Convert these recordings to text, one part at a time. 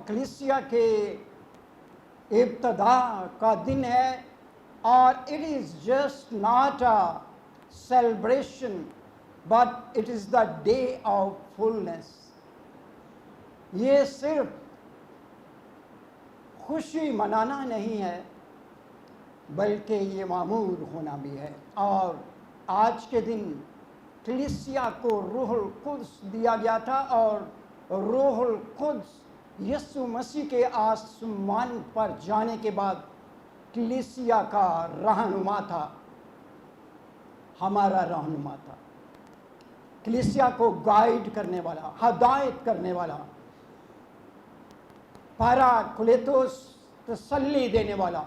کلیسیا کے ابتدا کا دن ہے اور it is just not a celebration but it is the day of fullness. یہ صرف خوشی منانا نہیں ہے بلکہ یہ معمور ہونا بھی ہے. اور آج کے دن کلیسیا کو روح القدس دیا گیا تھا اور روح القدس یسوع مسیح کے آسمان پر جانے کے بعد کلیسیا کا رہنما تھا، ہمارا رہنما تھا، کلیسیا کو گائیڈ کرنے والا، ہدایت کرنے والا، پیراکلیتوس تسلی دینے والا،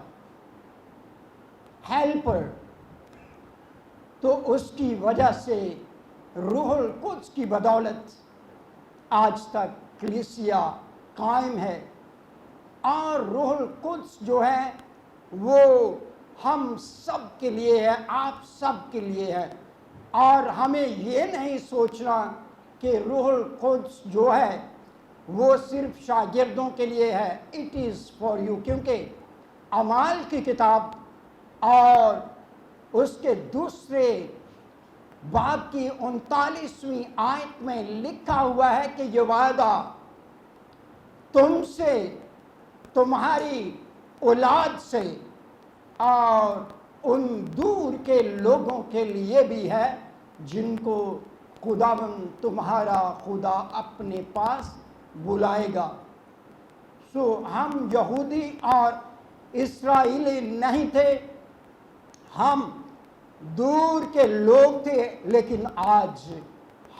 ہیلپر. تو اس کی وجہ سے روح القدس کی بدولت آج تک کلیسیا قائم ہے. اور روح القدس جو ہے وہ ہم سب کے لیے ہے، آپ سب کے لیے ہے. اور ہمیں یہ نہیں سوچنا کہ روح القدس جو ہے وہ صرف شاگردوں کے لیے ہے. It is for you. کیونکہ اعمال کی کتاب اور اس کے دوسرے باب کی 39ویں آیت میں لکھا ہوا ہے کہ یہ وعدہ تم سے، تمہاری اولاد سے اور ان دور کے لوگوں کے لیے بھی ہے جن کو خداوند تمہارا خدا اپنے پاس بلائے گا. سو ہم یہودی اور اسرائیلی نہیں تھے، ہم دور کے لوگ تھے، لیکن آج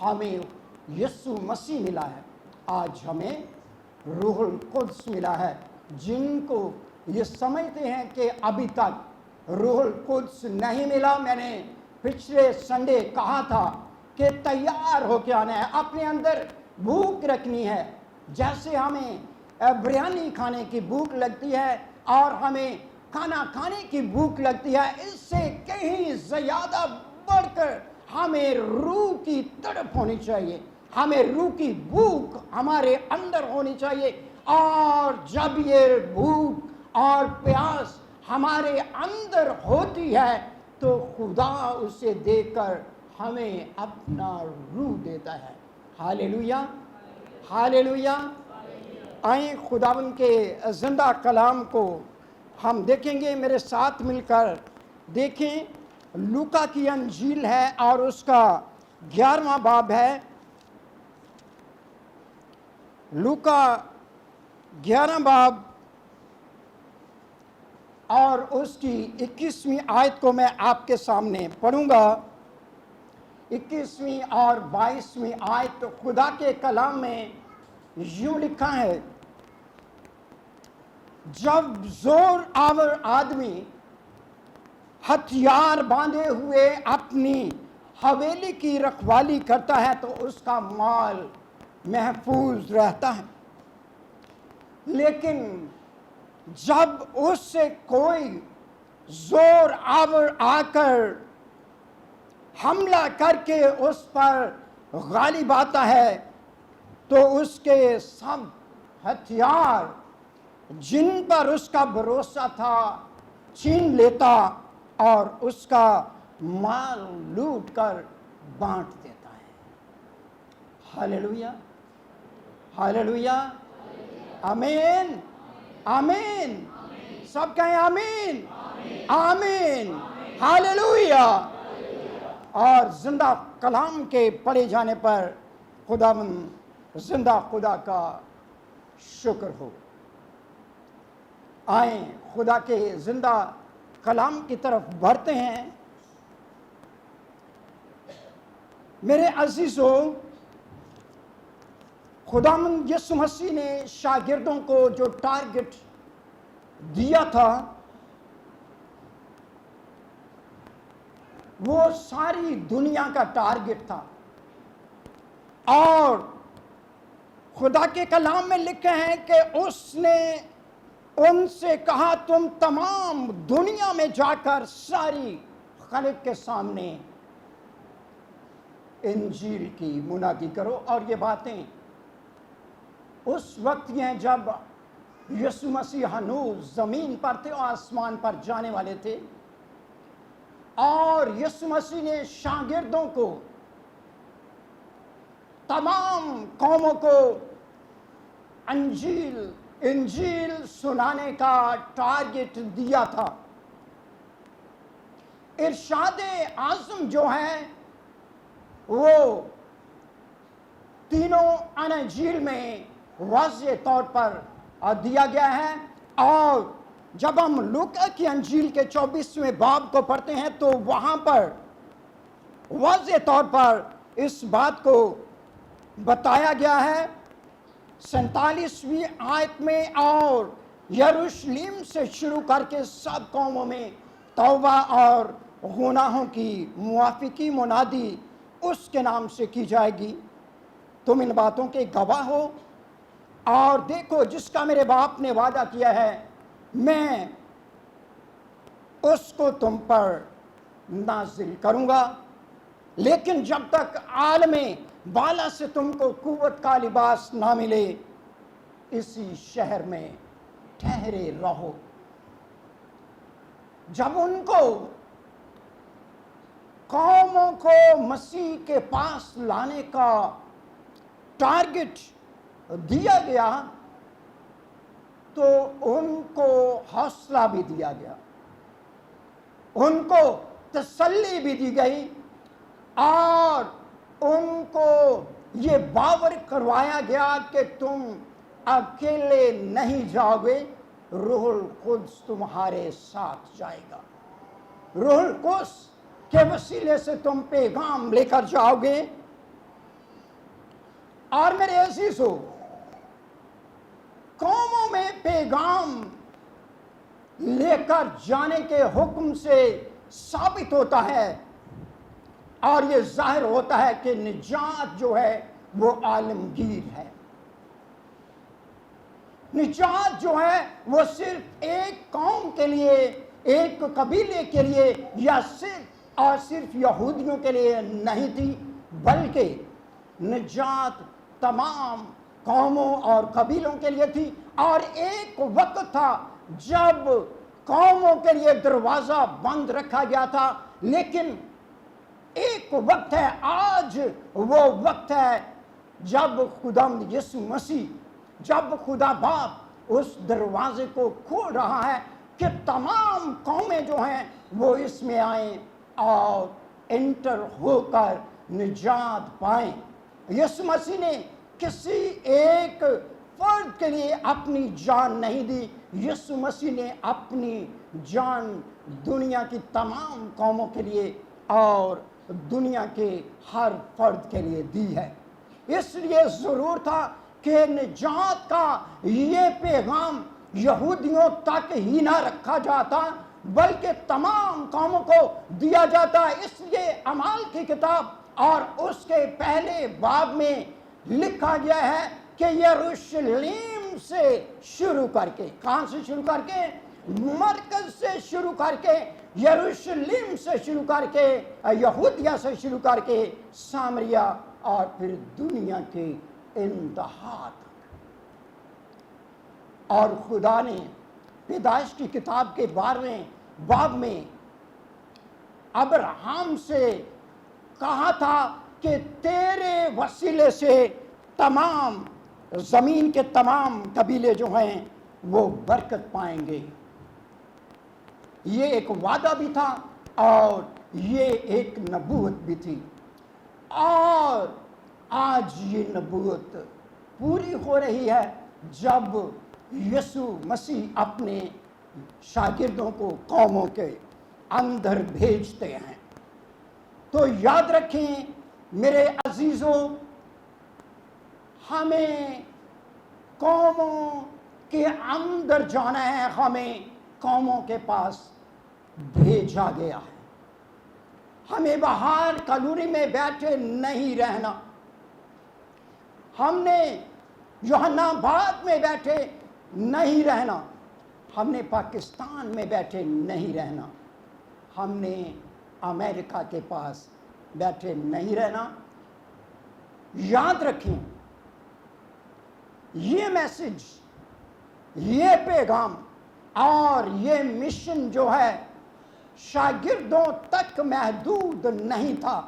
ہمیں یسوع مسیح ملا ہے، آج ہمیں روح القدس ملا ہے. جن کو یہ سمجھتے ہیں کہ ابھی تک روح القدس نہیں ملا، میں نے پچھلے سنڈے کہا تھا کہ تیار ہو کے آنا ہے، اپنے اندر بھوک رکھنی ہے. جیسے ہمیں بریانی کھانے کی بھوک لگتی ہے اور ہمیں کھانا کھانے کی بھوک لگتی ہے، اس سے کہیں زیادہ بڑھ کر ہمیں روح کی تڑپ ہونی چاہیے، ہمیں روح کی بھوک ہمارے اندر ہونی چاہیے. اور جب یہ بھوک اور پیاس ہمارے اندر ہوتی ہے تو خدا اسے دے کر ہمیں اپنا روح دیتا ہے. ہاللیلویا، ہاللیلویا. آئیں خداوند کے زندہ کلام کو ہم دیکھیں گے. میرے ساتھ مل کر دیکھیں. لوکا کی انجیل ہے اور اس کا 11واں باب ہے. لوکا 11 باب اور اس کی 21ویں آیت کو میں آپ کے سامنے پڑھوں گا. 21ویں اور 22ویں آیت خدا کے کلام میں یوں لکھا ہے: جب زور آور آدمی ہتھیار باندھے ہوئے اپنی حویلی کی رکھوالی کرتا ہے تو اس کا مال محفوظ رہتا ہے، لیکن جب اس سے کوئی زور آور آ کر حملہ کر کے اس پر غالب آتا ہے تو اس کے سب ہتھیار جن پر اس کا بھروسہ تھا چھین لیتا اور اس کا مال لوٹ کر بانٹ دیتا ہے. ہاللیلویا، ہاللیلویا، آمین، آمین. سب کہیں آمین، آمین، ہاللیلویا. اور زندہ کلام کے پڑھے جانے پر خداوند زندہ خدا کا شکر ہو. آئیں خدا کے زندہ کلام کی طرف بڑھتے ہیں. میرے عزیزو، خداوند یسوع مسیح نے شاگردوں کو جو ٹارگٹ دیا تھا وہ ساری دنیا کا ٹارگٹ تھا. اور خدا کے کلام میں لکھے ہیں کہ اس نے ان سے کہا تم تمام دنیا میں جا کر ساری خلق کے سامنے انجیل کی منادی کرو. اور یہ باتیں اس وقت ہیں جب یسوع مسیح ہنوز زمین پر تھے اور آسمان پر جانے والے تھے، اور یسوع مسیح نے شاگردوں کو، تمام قوموں کو انجیل سنانے کا ٹارگٹ دیا تھا۔ ارشاد اعظم جو ہے وہ تینوں اناجیل میں واضح طور پر دیا گیا ہے، اور جب ہم لوکا کی انجیل کے 24ویں باب کو پڑھتے ہیں تو وہاں پر واضح طور پر اس بات کو بتایا گیا ہے 47ویں آیت میں، اور یروشلم سے شروع کر کے سب قوموں میں توبہ اور گناہوں کی معافی منادی اس کے نام سے کی جائے گی۔ تم ان باتوں کے گواہ ہو، اور دیکھو جس کا میرے باپ نے وعدہ کیا ہے میں اس کو تم پر نازل کروں گا، لیکن جب تک عالم بالا سے تم کو قوت کا لباس نہ ملے اسی شہر میں ٹھہرے رہو۔ جب ان کو قوموں کو مسیح کے پاس لانے کا ٹارگٹ دیا گیا تو ان کو حوصلہ بھی دیا گیا، ان کو تسلی بھی دی گئی، اور ان کو یہ باور کروایا گیا کہ تم اکیلے نہیں جاؤ گے، روح القدس تمہارے ساتھ جائے گا۔ روح القدس کے وسیلے سے تم پیغام لے کر جاؤ گے۔ اور میرے عزیزو، قوموں میں پیغام لے کر جانے کے حکم سے ثابت ہوتا ہے، اور یہ ظاہر ہوتا ہے کہ نجات جو ہے وہ عالمگیر ہے۔ نجات جو ہے وہ صرف ایک قوم کے لیے، ایک قبیلے کے لیے، یا صرف یہودیوں کے لیے نہیں تھی، بلکہ نجات تمام قوموں اور قبیلوں کے لیے تھی۔ اور ایک وقت تھا جب قوموں کے لیے دروازہ بند رکھا گیا تھا، لیکن ایک وقت ہے، آج وہ وقت ہے جب خداوند یسوع مسیح، جب خدا باپ اس دروازے کو کھول رہا ہے کہ تمام قومیں جو ہیں وہ اس میں آئیں اور انٹر ہو کر نجات پائیں۔ یسوع مسیح نے کسی ایک فرد کے لیے اپنی جان نہیں دی، یسوع مسیح نے اپنی جان دنیا کی تمام قوموں کے لیے اور دنیا کے ہر فرد کے لیے دی ہے۔ اس لیے ضرور تھا کہ نجات کا یہ پیغام یہودیوں تک ہی نہ رکھا جاتا بلکہ تمام قوموں کو دیا جاتا۔ اس لیے اعمال کی کتاب اور اس کے پہلے باب میں لکھا گیا ہے کہ یروشلم سے شروع کر کے، کہاں سے شروع کر کے؟ مرکز سے شروع کر کے، یروشلم سے شروع کر کے، یہودیہ سے شروع کر کے، سامریہ اور پھر دنیا کے انتہا تک۔ اور خدا نے پیدائش کی کتاب کے 12ویں باب میں ابراہیم سے کہا تھا کہ تیرے وسیلے سے تمام زمین کے تمام قبیلے جو ہیں وہ برکت پائیں گے۔ یہ ایک وعدہ بھی تھا اور یہ ایک نبوت بھی تھی، اور آج یہ نبوت پوری ہو رہی ہے جب یسوع مسیح اپنے شاگردوں کو قوموں کے اندر بھیجتے ہیں۔ تو یاد رکھیں میرے عزیزوں، ہمیں قوموں کے اندر جانا ہے، ہمیں قوموں کے پاس بھیجا گیا ہے۔ ہمیں باہر کالونی میں بیٹھے نہیں رہنا، ہم نے یوحنا آباد میں بیٹھے نہیں رہنا، ہم نے پاکستان میں بیٹھے نہیں رہنا، ہم نے امریکہ کے پاس بیٹھے نہیں رہنا۔ یاد رکھیں یہ میسج یہ پیغام اور یہ مشن جو ہے شاگردوں تک محدود نہیں تھا،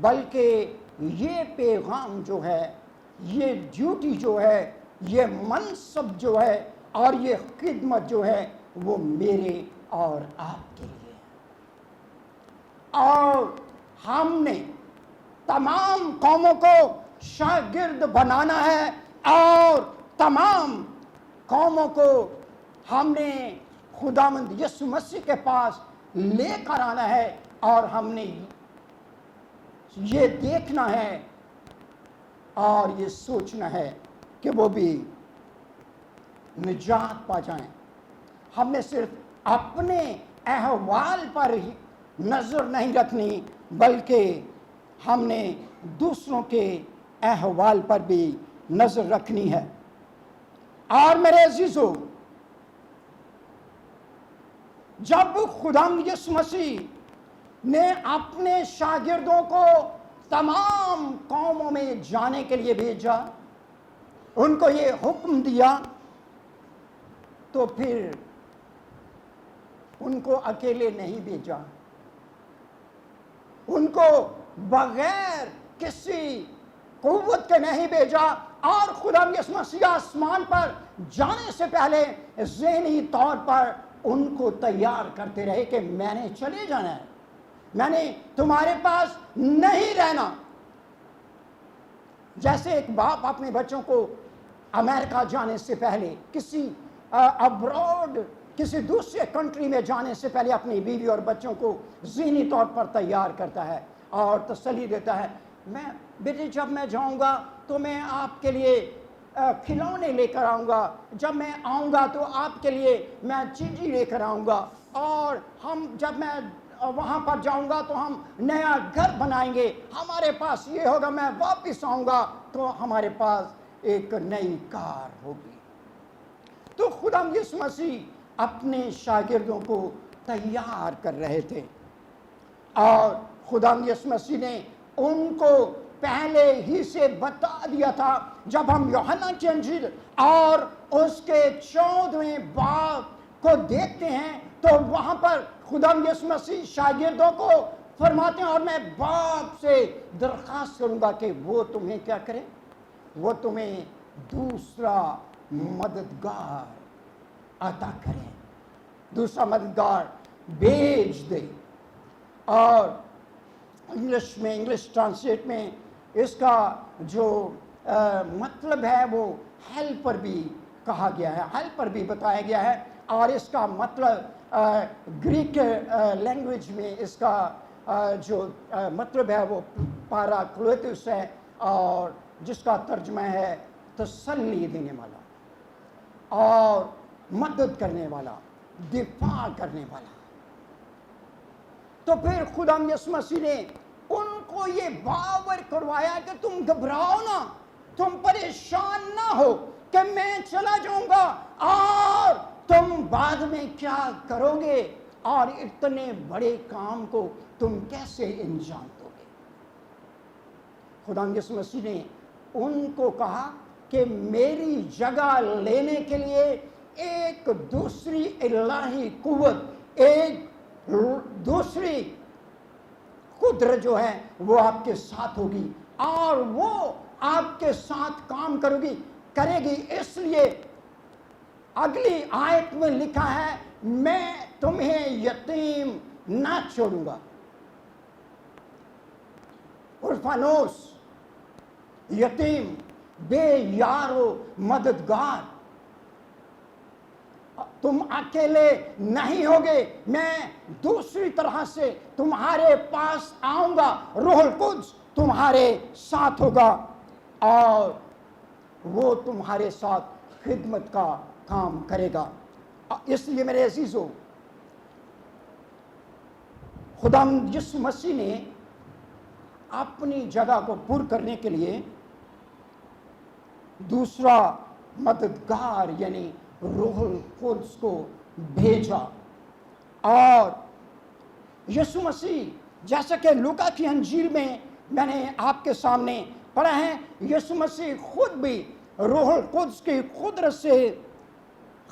بلکہ یہ پیغام جو ہے، یہ ڈیوٹی جو ہے، یہ منصب جو ہے اور یہ خدمت جو ہے وہ میرے اور آپ کے لیے ہے۔ اور ہم نے تمام قوموں کو شاگرد بنانا ہے اور تمام قوموں کو ہم نے خداوند یسوع مسیح کے پاس لے کر آنا ہے، اور ہم نے یہ دیکھنا ہے اور یہ سوچنا ہے کہ وہ بھی نجات پا جائیں۔ ہم نے صرف اپنے احوال پر ہی نظر نہیں رکھنی، بلکہ ہم نے دوسروں کے احوال پر بھی نظر رکھنی ہے۔ اور میرے عزیزو، جب خداوند یسوع مسیح نے اپنے شاگردوں کو تمام قوموں میں جانے کے لیے بھیجا، ان کو یہ حکم دیا، تو پھر ان کو اکیلے نہیں بھیجا، ان کو بغیر کسی قوت کے نہیں بھیجا، اور خدا یسوع مسیح آسمان پر جانے سے پہلے ذہنی طور پر ان کو تیار کرتے رہے کہ میں نے چلے جانا ہے، میں نے تمہارے پاس نہیں رہنا۔ جیسے ایک باپ اپنے بچوں کو امریکہ جانے سے پہلے، کسی ابراڈ کسی دوسرے کنٹری میں جانے سے پہلے اپنی بیوی اور بچوں کو ذہنی طور پر تیار کرتا ہے اور تسلی دیتا ہے، میں بیٹے جب میں جاؤں گا تو میں آپ کے لیے کھلونے لے کر آؤں گا، جب میں آؤں گا تو آپ کے لیے میں چیزیں لے کر آؤں گا، اور ہم جب میں وہاں پر جاؤں گا تو ہم نیا گھر بنائیں گے، ہمارے پاس یہ ہوگا، میں واپس آؤں گا تو ہمارے پاس ایک نئی کار ہوگی۔ تو خدا یسوع مسیح اپنے شاگردوں کو تیار کر رہے تھے، اور خدا یسوع مسیح نے ان کو پہلے ہی سے بتا دیا تھا۔ جب ہم یوحنا کی انجیل اور اس کے 14ویں باب کو دیکھتے ہیں تو وہاں پر خدا یسوع مسیح شاگردوں کو فرماتے ہیں، اور میں باپ سے درخواست کروں گا کہ وہ تمہیں کیا کرے، وہ تمہیں دوسرا مددگار عطا کرے، دوسرا مددگار بھیج دے۔ اور انگلش ٹرانسلیٹ میں اس کا جو مطلب ہے وہ ہیلپر بھی کہا گیا ہے، ہیلپر بھی بتایا گیا ہے، اور اس کا مطلب گریک لینگویج میں اس کا جو مطلب ہے وہ پیراکلیٹوس ہے، اور جس کا ترجمہ ہے تسلی دینے والا اور مدد کرنے والا، دفاع کرنے والا۔ تو پھر خدا یسوع مسیح نے ان کو یہ باور کروایا کہ تم گھبراؤ نہ، تم پریشان نہ ہو کہ میں چلا جاؤں گا اور تم بعد میں کیا کرو گے، اور اتنے بڑے کام کو تم کیسے انجام دو گے۔ خدا یسوع مسیح نے ان کو کہا کہ میری جگہ لینے کے لیے ایک دوسری الہی قوت، ایک دوسری قدرت جو ہے وہ آپ کے ساتھ ہوگی، اور وہ آپ کے ساتھ کام کرے گی۔ اس لیے اگلی آیت میں لکھا ہے، میں تمہیں یتیم نہ چھوڑوں گا۔ اورفانوس، یتیم، بے یار و مددگار، تم اکیلے نہیں ہوگے، میں دوسری طرح سے تمہارے پاس آؤں گا، روح القدس تمہارے ساتھ ہوگا، اور وہ تمہارے ساتھ خدمت کا کام کرے گا۔ اس لیے میرے عزیزو، خدا یسوع مسیح نے اپنی جگہ کو پر کرنے کے لیے دوسرا مددگار یعنی روح القدس کو بھیجا۔ اور یسوع مسیح، جیسا کہ لوکا کی انجیل میں نے آپ کے سامنے پڑھا ہے، یسوع مسیح خود بھی روح القدس کی قدرت سے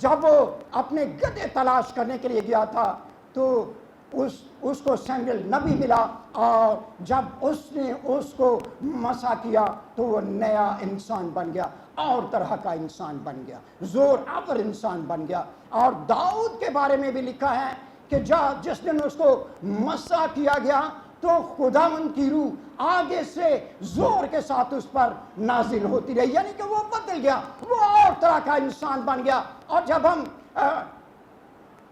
جب وہ اپنے گدھے تلاش کرنے کے لیے گیا تھا تو اس کو سیموئیل نبی ملا، اور جب اس نے اس کو مسا کیا تو وہ نیا انسان بن گیا، اور طرح کا انسان بن گیا، زور آور انسان بن گیا۔ اور داؤد کے بارے میں بھی لکھا ہے کہ جس دن اس کو مسا کیا گیا تو خداوند کی روح آگے سے زور کے ساتھ اس پر نازل ہوتی رہی، یعنی کہ وہ بدل گیا، وہ اور طرح کا انسان بن گیا۔ اور جب ہم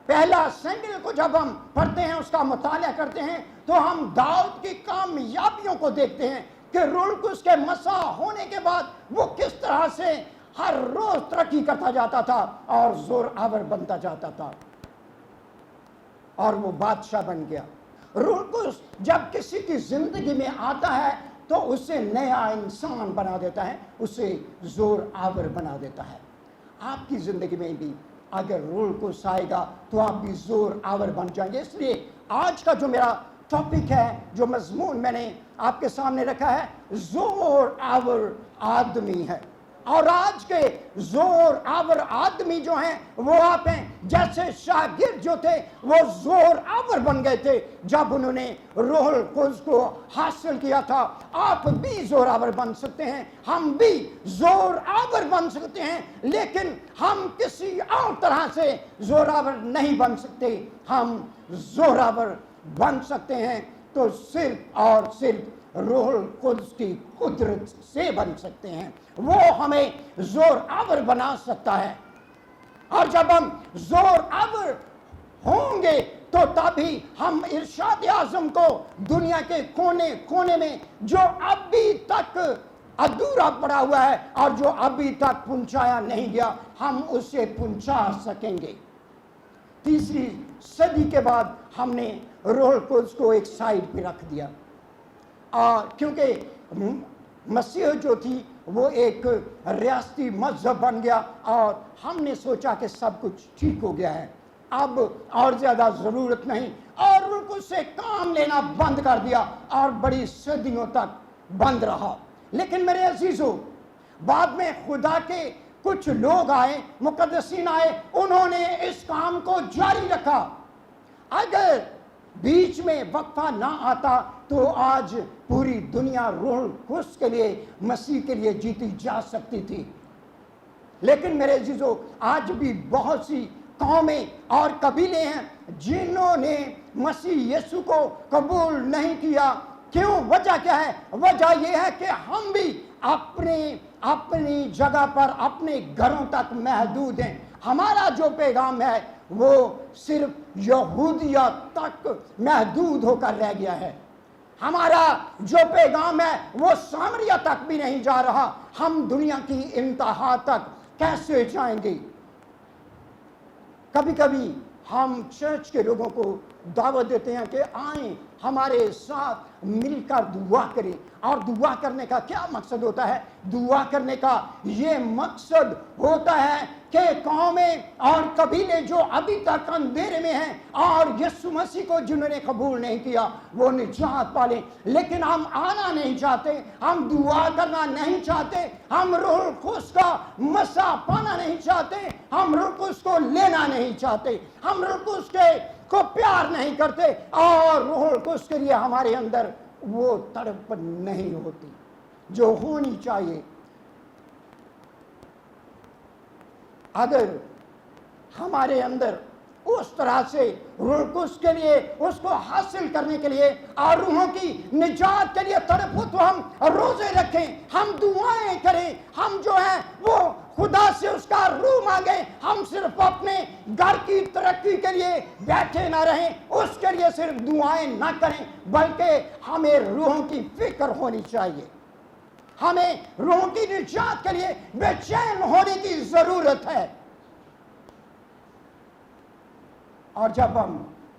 پہلا سیموئیل کو جب ہم پڑھتے ہیں، اس کا مطالعہ کرتے ہیں، تو ہم داؤد کی کامیابیوں کو دیکھتے ہیں کہ روح القدس کے مسا ہونے کے بعد وہ کس طرح سے ہر روز ترقی کرتا جاتا تھا اور زور آور بنتا جاتا تھا، اور وہ بادشاہ بن گیا۔ روح القدس جب کسی کی زندگی میں آتا ہے تو اسے نیا انسان بنا دیتا ہے، اسے زور آور بنا دیتا ہے۔ آپ کی زندگی میں بھی اگر روح القدس آئے گا تو آپ بھی زور آور بن جائیں گے۔ اس لیے آج کا جو میرا ٹاپک ہے، جو مضمون میں نے آپ کے سامنے رکھا ہے، زور آور آدمی ہے۔ اور آج کے زور آور آدمی جو ہیں وہ آپ ہیں، جیسے شاگرد جو تھے وہ زور آور بن گئے تھے جب انہوں نے روح القدس کو حاصل کیا تھا۔ آپ بھی زور آور بن سکتے ہیں، ہم بھی زور آور بن سکتے ہیں، لیکن ہم کسی اور طرح سے زور آور نہیں بن سکتے۔ ہم زور آور بن سکتے ہیں تو صرف اور صرف روح القدس کی قدرت سے بن سکتے ہیں، وہ ہمیں زور آور بنا سکتا ہے۔ اور جب ہم زور آور ہوں گے تو تبھی ہم ارشاد اعظم کو دنیا کے کونے کونے میں جو ابھی تک ادھورا پڑا ہوا ہے اور جو ابھی تک پہنچایا نہیں گیا، ہم اسے پہنچا سکیں گے۔ تیسری صدی کے بعد ہم نے روح القدس کو ایک سائڈ پہ رکھ دیا، کیونکہ مسیح جو تھی وہ ایک ریاستی مذہب بن گیا، اور ہم نے سوچا کہ سب کچھ ٹھیک ہو گیا ہے، اب اور زیادہ ضرورت نہیں، اور روح القدس سے کام لینا بند کر دیا، اور بڑی صدیوں تک بند رہا۔ لیکن میرے عزیزو، بعد میں خدا کے کچھ لوگ آئے، مقدسین آئے، انہوں نے اس کام کو جاری رکھا۔ اگر بیچ میں وقفہ نہ آتا تو آج پوری دنیا روح القدس کے لیے، مسیح کے لیے جیتی جا سکتی تھی۔ لیکن میرے عزیزو، آج بھی بہت سی قومیں اور قبیلے ہیں جنہوں نے مسیح یسوع کو قبول نہیں کیا۔ کیوں؟ وجہ کیا ہے؟ وجہ یہ ہے کہ ہم بھی اپنی جگہ پر، اپنے گھروں تک محدود ہیں۔ ہمارا جو پیغام ہے وہ صرف یہودیہ تک محدود ہو کر رہ گیا ہے۔ ہمارا جو پیغام ہے وہ سامریہ تک بھی نہیں جا رہا، ہم دنیا کی انتہا تک کیسے جائیں گے؟ کبھی کبھی ہم چرچ کے لوگوں کو دعوت دیتے ہیں کہ آئیں ہمارے ساتھ مل کر دعا کریں، اور دعا کرنے کا کیا مقصد ہوتا ہے؟ دعا کرنے کا یہ مقصد ہوتا ہے کہ قومیں اور قبیلے جو ابھی تک اندھیرے میں ہیں اور یسوع مسیح کو جنہوں نے قبول نہیں کیا وہ نجات پالیں۔ لیکن ہم آنا نہیں چاہتے، ہم دعا کرنا نہیں چاہتے، ہم روح القدس کا مسا پانا نہیں چاہتے، ہم روح القدس کو لینا نہیں چاہتے، ہم روح القدس کو پیار نہیں کرتے، اور روح القدس کے لیے ہمارے اندر وہ تڑپ نہیں ہوتی جو ہونی چاہیے۔ اگر ہمارے اندر اس طرح سے روح القدس کے لیے، اس کو حاصل کرنے کے لیے اور روحوں کی نجات کے لیے تڑپ ہو تو ہم روزے رکھیں، ہم دعائیں کریں، ہم جو ہے وہ خدا سے اس کا روح مانگیں، ہم صرف اپنے گھر کی ترقی کے لیے بیٹھے نہ رہیں، اس کے لیے صرف دعائیں نہ کریں، بلکہ ہمیں روحوں کی فکر ہونی چاہیے، ہمیں روحوں کی نجات کے لیے بے چین ہونے کی ضرورت ہے۔ اور جب ہم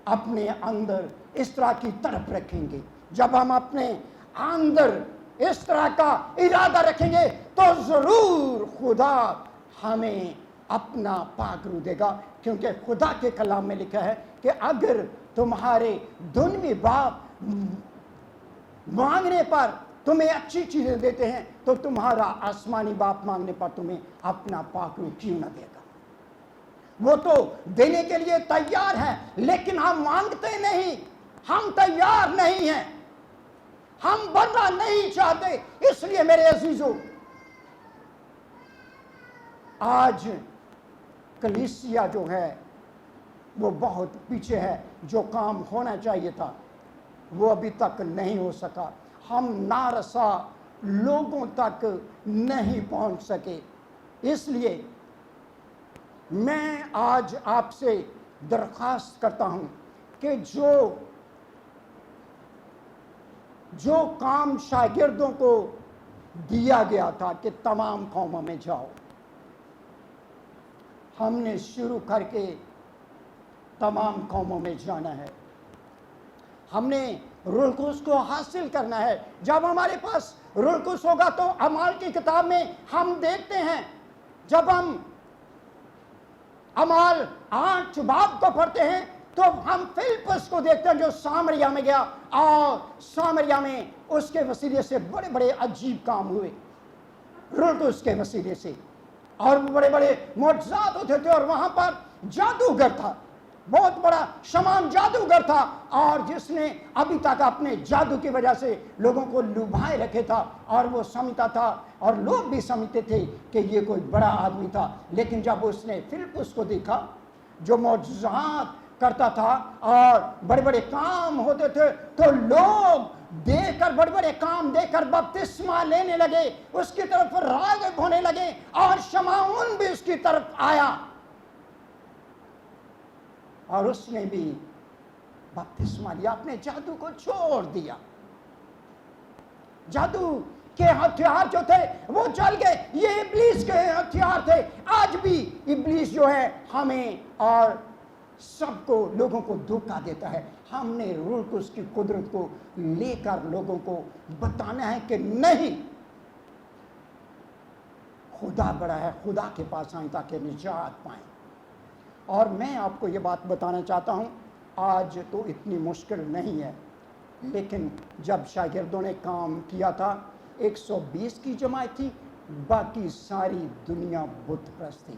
اپنے اندر اس طرح کی طرف رکھیں گے، جب ہم اپنے اندر اس طرح کا ارادہ رکھیں گے تو ضرور خدا ہمیں اپنا پاک روح دے گا، کیونکہ خدا کے کلام میں لکھا ہے کہ اگر تمہارے دنوی باپ مانگنے پر تمہیں اچھی چیزیں دیتے ہیں تو تمہارا آسمانی باپ مانگنے پر تمہیں اپنا پاک روح کیوں نہ دے گا؟ وہ تو دینے کے لیے تیار ہے، لیکن ہم مانگتے نہیں، ہم تیار نہیں ہیں، ہم بڑھنا نہیں چاہتے۔ اس لیے میرے عزیزو، آج کلیسیا جو ہے وہ بہت پیچھے ہے۔ جو کام ہونا چاہیے تھا وہ ابھی تک نہیں ہو سکا۔ ہم نارسا لوگوں تک نہیں پہنچ سکے۔ اس لیے میں آج آپ سے درخواست کرتا ہوں کہ جو کام شاگردوں کو دیا گیا تھا کہ تمام قوموں میں جاؤ، ہم نے شروع کر کے تمام قوموں میں جانا ہے۔ ہم نے روح القدس کو حاصل کرنا ہے۔ جب ہمارے پاس روح القدس ہوگا تو اعمال کی کتاب میں ہم دیکھتے ہیں، جب ہم اعمال 8 باب کو پڑھتے ہیں تو ہم فلپس کو دیکھتے ہیں جو سامریا میں گیا، اور سامریا میں اس کے وسیلے سے بڑے بڑے عجیب کام ہوئے، روح القدس کے وسیلے سے، اور بڑے بڑے معجزات ہوتے تھے۔ اور وہاں پر جادوگر تھا، بہت بڑا شمان جادوگر تھا، اور جس نے ابھی تک اپنے جادو کی وجہ سے لوگوں کو لبھائے رکھے تھا، اور وہ سمجھتا تھا اور لوگ بھی سمجھتے تھے کہ یہ کوئی بڑا آدمی تھا۔ لیکن جب اس نے فلپس کو دیکھا جو معجزات کرتا تھا اور بڑے بڑے کام ہوتے تھے، تو لوگ دیکھ کر، بڑے بڑے کام دیکھ کر بپتسمہ لینے لگے، اس کی طرف راغب ہونے لگے، اور شمعون بھی اس کی طرف آیا اور اس نے بھی بپتسمہ لیا، اپنے جادو کو چھوڑ دیا۔ جادو کے ہتھیار جو تھے وہ چل گئے، یہ ابلیس کے ہتھیار تھے۔ آج بھی ابلیس جو ہے ہمیں اور سب کو، لوگوں کو دھوکہ دیتا ہے۔ ہم نے روح القدس کی قدرت کو لے کر لوگوں کو بتانا ہے کہ نہیں، خدا بڑا ہے، خدا کے پاس آئیں تاکہ نجات پائیں۔ اور میں آپ کو یہ بات بتانا چاہتا ہوں، آج تو اتنی مشکل نہیں ہے، لیکن جب شاگردوں نے کام کیا تھا 120 کی جماعت تھی، باقی ساری دنیا بت پرست تھی۔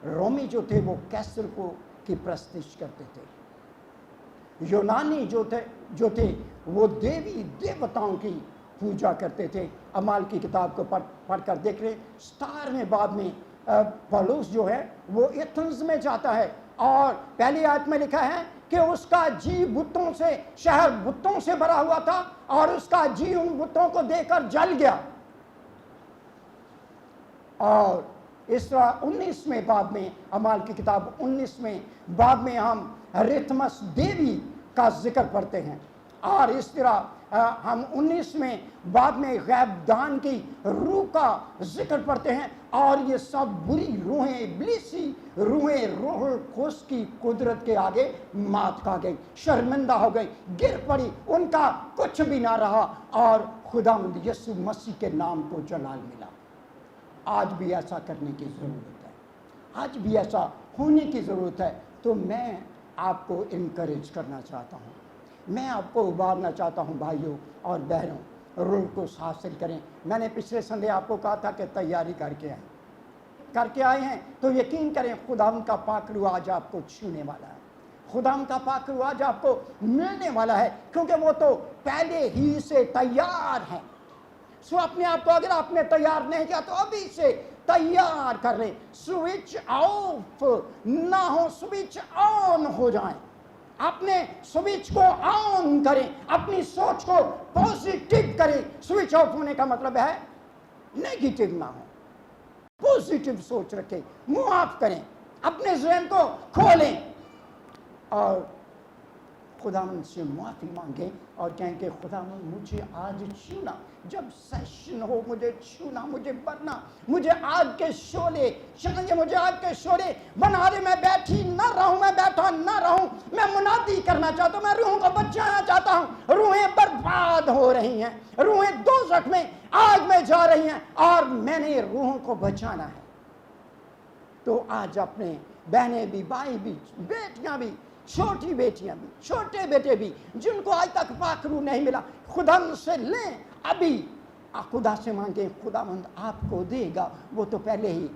رومی جو تھے وہ کیسر کو کی پرستش کرتے تھے، یونانی جو تھے وہ دیوی دیوتاؤں کی پوجا کرتے تھے۔ اعمال کی کتاب کو پڑھ کر دیکھ رہے 17ویں باب میں پولس جو ہے وہ ایتھنز میں جاتا ہے، اور پہلی آیت میں لکھا ہے کہ اس کا جی بتوں سے، شہر بتوں سے بھرا ہوا تھا، اور اس کا جی ان بتوں کو دیکھ کر جل گیا۔ اور اس طرح 19ویں باب میں، اعمال کی کتاب 19ویں باب میں ہم ارتھمس دیوی کا ذکر پڑھتے ہیں، اور اس طرح ہم 19ویں باب میں غیب دان کی روح کا ذکر پڑھتے ہیں، اور یہ سب بری روحیں، ابلیسی روحیں روح القدس کی قدرت کے آگے مات کھا گئی، شرمندہ ہو گئی، گر پڑی، ان کا کچھ بھی نہ رہا، اور خداوند یسوع مسیح کے نام کو جلال ملا۔ آج بھی ایسا کرنے کی ضرورت ہے، آج بھی ایسا ہونے کی ضرورت ہے۔ تو میں آپ کو انکریج کرنا چاہتا ہوں، میں آپ کو ابھارنا چاہتا ہوں بھائیوں اور بہنوں، روح کو حاصل کریں۔ میں نے پچھلے سنڈے آپ کو کہا تھا کہ تیاری کر کے آئے ہیں تو یقین کریں خداوند کا پاک روح آج آپ کو چھونے والا ہے، خداوند کا پاک روح آج آپ کو ملنے والا ہے، کیونکہ وہ تو پہلے ہی سے تیار ہے۔ سو اپنے آپ کو، اگر آپ نے تیار نہیں کیا تو ابھی سے تیار کر لیں، سوئچ آف نہ ہو، سوئچ آن ہو جائیں، اپنے سوئچ کو آن کریں، اپنی سوچ کو پوزیٹیو کریں۔ سوئچ آف ہونے کا مطلب ہے نیگیٹو نہ ہو، پوزیٹیو سوچ رکھیں، معاف کریں، اپنے ذہن کو کھولیں، اور خداوند سے معافی مانگیں اور کہیں کہ خداوند مجھے آج چھونا، جب سیشن ہو مجھے چھونا، مجھے بھرنا، مجھے آگ کے شعلے چاہیے، مجھے آگ کے شعلے بنا دے۔ میں بیٹھی نہ رہوں، میں بیٹھا نہ رہوں، میں منادی کرنا چاہتا ہوں، میں روحوں کو بچانا چاہتا ہوں۔ روحیں برباد ہو رہی ہیں، روحیں دوزخ میں، آگ میں جا رہی ہیں، اور میں نے روحوں کو بچانا ہے۔ تو آج اپنے بہنیں بھی، بھائی بھی، بیٹیاں بھی، چھوٹی بیٹیاں بھی، چھوٹے بیٹے بھی، جن کو آج تک پاک روح نہیں ملا، خداوند سے لیں، ابھی خدا سے مانگیں، خداوند آپ کو دے گا، وہ تو پہلے ہی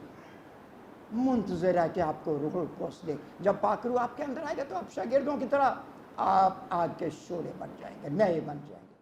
منتظر ہے کہ آپ کو روح القدس دے. جب پاک روح آپ کے اندر آئے گا تو آپ شاگردوں کی طرح آپ آگ کے شعلے بن جائیں گے, نئے بن جائیں گے.